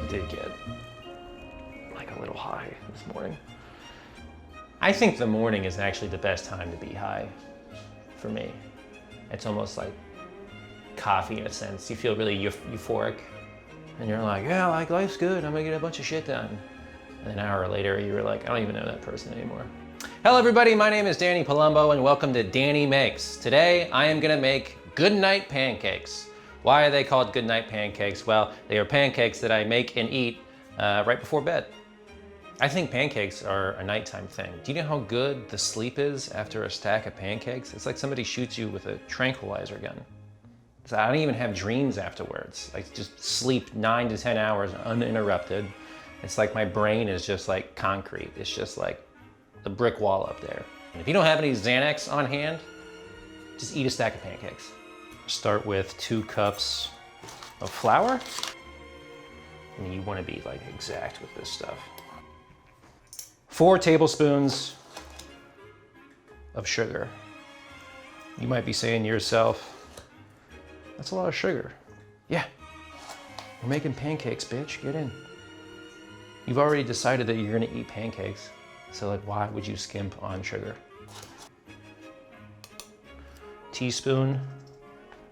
did get like a little high this morning. I think the morning is actually the best time to be high for me. It's almost like coffee in a sense. You feel really euphoric and you're like, yeah, like life's good. I'm gonna get a bunch of shit done. And an hour later, you were like, I don't even know that person anymore. Hello everybody, my name is Danny Palumbo and welcome to Danny Makes. Today, I am gonna make Goodnight pancakes. Why are they called Goodnight pancakes? Well, they are pancakes that I make and eat right before bed. I think pancakes are a nighttime thing. Do you know how good the sleep is after a stack of pancakes? It's like somebody shoots you with a tranquilizer gun. So I don't even have dreams afterwards. I just sleep 9 to 10 hours uninterrupted. It's like my brain is just like concrete. It's just like the brick wall up there. And if you don't have any Xanax on hand, just eat a stack of pancakes. Start with 2 cups of flour. And you want to be like exact with this stuff. 4 tablespoons of sugar. You might be saying to yourself, that's a lot of sugar. Yeah, we're making pancakes, bitch, get in. You've already decided that you're gonna eat pancakes, so like why would you skimp on sugar? Teaspoon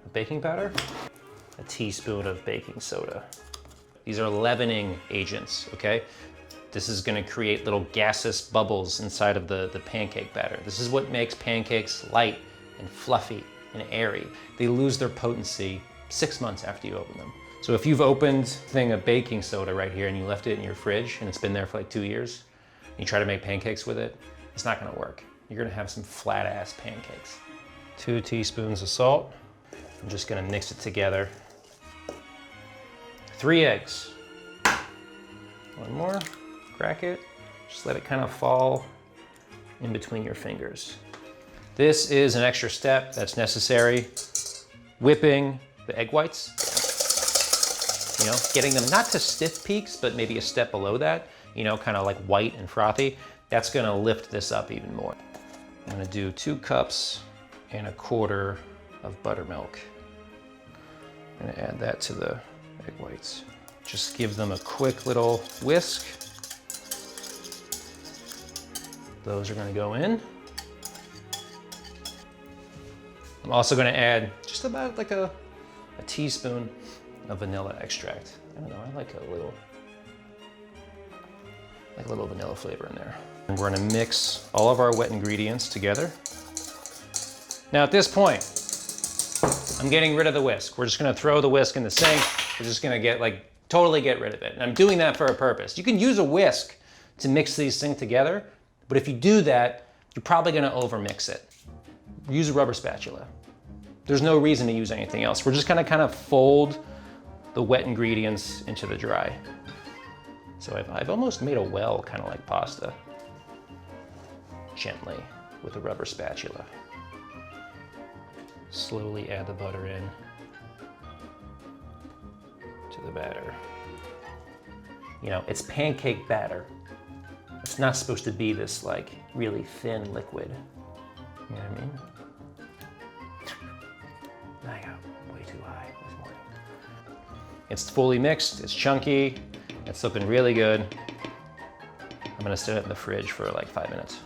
of baking powder, a teaspoon of baking soda. These are leavening agents, okay? This is gonna create little gaseous bubbles inside of the pancake batter. This is what makes pancakes light and fluffy and airy. They lose their potency 6 months after you open them. So if you've opened a thing of baking soda right here and you left it in your fridge and it's been there for like 2 years, and you try to make pancakes with it, it's not gonna work. You're gonna have some flat ass pancakes. 2 teaspoons of salt. I'm just gonna mix it together. 3 eggs. 1 more, crack it. Just let it kind of fall in between your fingers. This is an extra step that's necessary. Whipping the egg whites. You know, getting them not to stiff peaks, but maybe a step below that, you know, kind of like white and frothy. That's gonna lift this up even more. I'm gonna do 2 cups and 1/4 of buttermilk. I'm gonna add that to the egg whites. Just give them a quick little whisk. Those are gonna go in. I'm also gonna add just about like a teaspoon of vanilla extract. I don't know, I like a little vanilla flavor in there. And we're gonna mix all of our wet ingredients together. Now at this point, I'm getting rid of the whisk. We're just gonna throw the whisk in the sink. We're just gonna totally get rid of it. And I'm doing that for a purpose. You can use a whisk to mix these things together, but if you do that, you're probably gonna overmix it. Use a rubber spatula. There's no reason to use anything else. We're just gonna kind of fold the wet ingredients into the dry. So I've almost made a well, kind of like pasta. Gently with a rubber spatula. Slowly add the butter in to the batter. You know, it's pancake batter. It's not supposed to be this like really thin liquid. You know what I mean? I got way too high this morning. It's fully mixed, it's chunky, it's looking really good. I'm gonna set it in the fridge for like 5 minutes.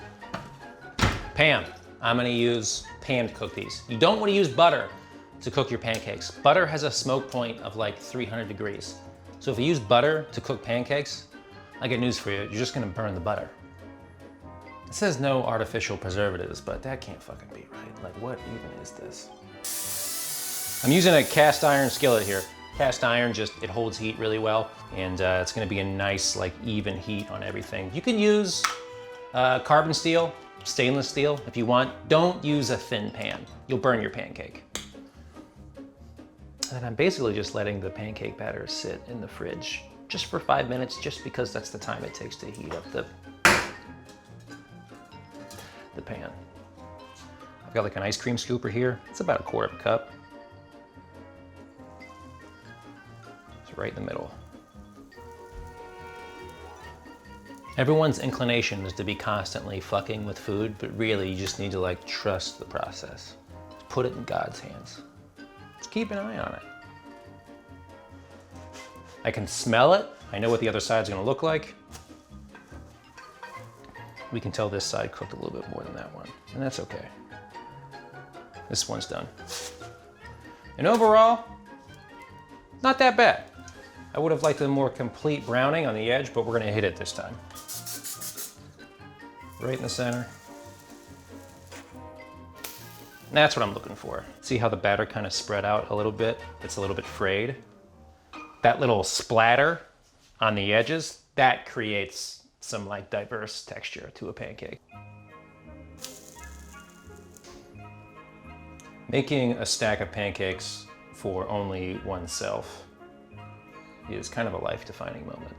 Pan. I'm gonna use pan to cook these. You don't wanna use butter to cook your pancakes. Butter has a smoke point of like 300 degrees. So if you use butter to cook pancakes, I got news for you, you're just gonna burn the butter. It says no artificial preservatives, but that can't fucking be right. Like what even is this? I'm using a cast iron skillet here. Cast iron it holds heat really well, and it's gonna be a nice like even heat on everything. You can use carbon steel, stainless steel if you want. Don't use a thin pan. You'll burn your pancake. And I'm basically just letting the pancake batter sit in the fridge just for 5 minutes, just because that's the time it takes to heat up the pan. I've got like an ice cream scooper here. It's about 1/4 cup. It's right in the middle. Everyone's inclination is to be constantly fucking with food, but really you just need to like trust the process. Just put it in God's hands. Just keep an eye on it. I can smell it. I know what the other side's gonna look like. We can tell this side cooked a little bit more than that one, and that's okay. This one's done. And overall, not that bad. I would have liked a more complete browning on the edge, but we're gonna hit it this time. Right in the center. And that's what I'm looking for. See how the batter kind of spread out a little bit? It's a little bit frayed. That little splatter on the edges, that creates some like diverse texture to a pancake. Making a stack of pancakes for only oneself is kind of a life-defining moment.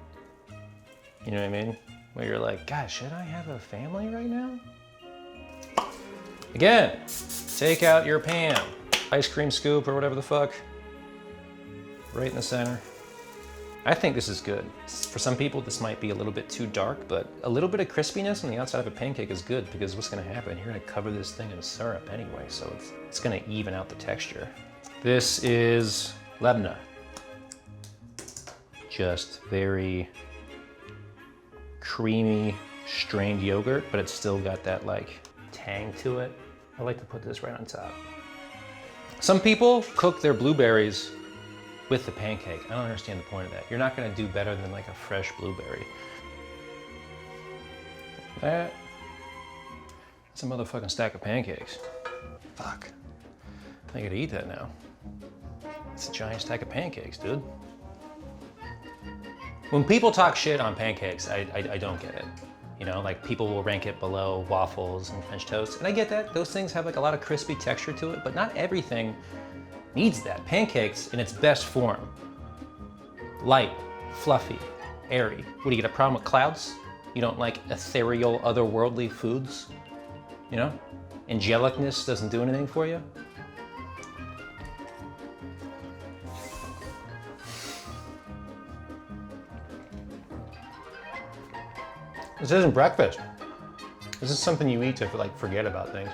You know what I mean? Where you're like, gosh, should I have a family right now? Again, take out your pan, ice cream scoop or whatever the fuck, right in the center. I think this is good. For some people, this might be a little bit too dark, but a little bit of crispiness on the outside of a pancake is good because what's gonna happen? You're gonna cover this thing in syrup anyway, so it's gonna even out the texture. This is labneh. Just very creamy, strained yogurt, but it's still got that like tang to it. I like to put this right on top. Some people cook their blueberries with the pancake. I don't understand the point of that. You're not gonna do better than like a fresh blueberry. That's a motherfucking stack of pancakes. Fuck. I gotta eat that now. It's a giant stack of pancakes, dude. When people talk shit on pancakes, I don't get it. You know, like people will rank it below waffles and French toast. And I get that. Those things have like a lot of crispy texture to it, but not everything needs that. Pancakes in its best form. Light, fluffy, airy. What, do you get a problem with clouds? You don't like ethereal, otherworldly foods? You know? Angelicness doesn't do anything for you? This isn't breakfast. This is something you eat to like forget about things.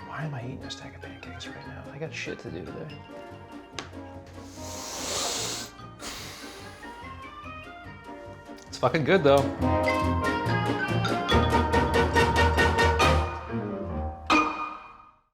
Why am I eating a stack of pancakes right now? I got shit to do today. It's fucking good though.